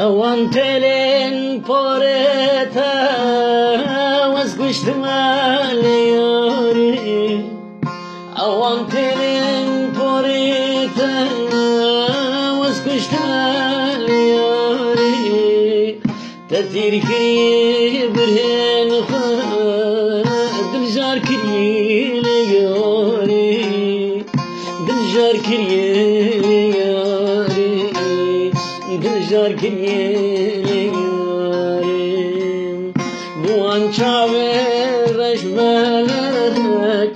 اوان تلین پارتا وز گشت مال یاری اوان تلین پارتا وز گشت مال یاری تدیر کی برهن خود دلجار کری لیاری دلجار کری دلجار کریه بوان چاوه رش ملک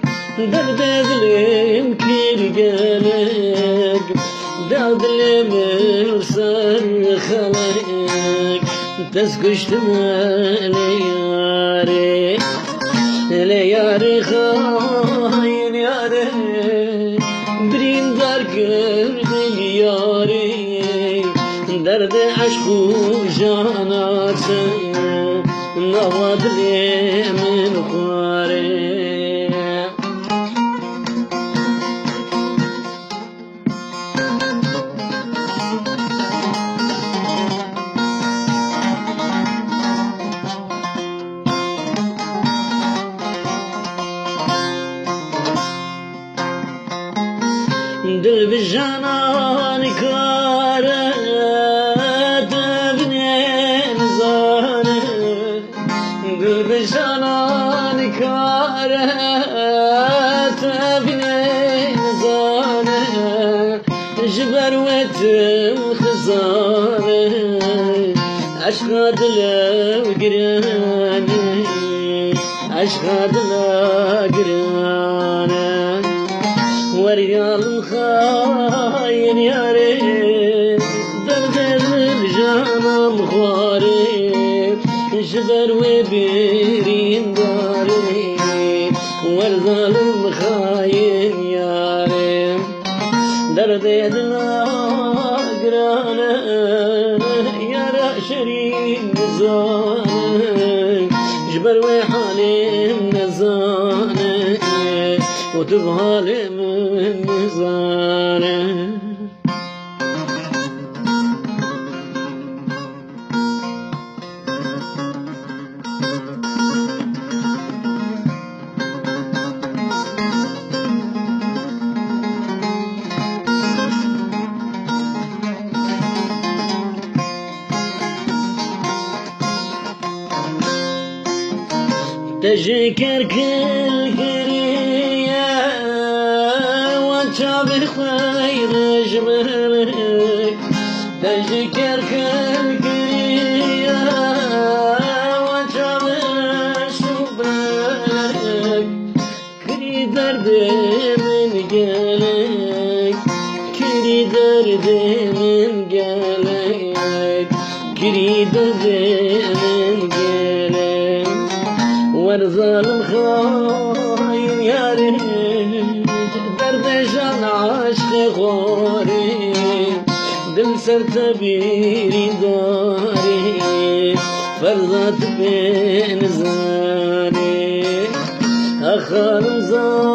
درد دلم کیر گلک درد دلم سر خلک تسکشت لیاره لیاره خاین یاره برین در کرد لیاره درد عشق و جانات نواد لی من خواره دل بجانان کاره بجانان کاره تبین زانه جبر وتم خزانه عشق دلو گرانه عشق دلو گرانه وريال خاين ياري درد الجانان خواري جبر وبيرين داري والظالم خاين ياري درد الناقرانة يا راشرين نزانة جبر وحالي نزانة وتبهالي من نزانة تذكر كل قرية وانت بخير جمالك تذكر كل قرية وانت بشبالك كري درد من قالك كري درد من قالك كري درد من قالك والظالم خاين ياري درد جان عشق غاري دل سرتبيري داري فرضت بين زاري أخال زاري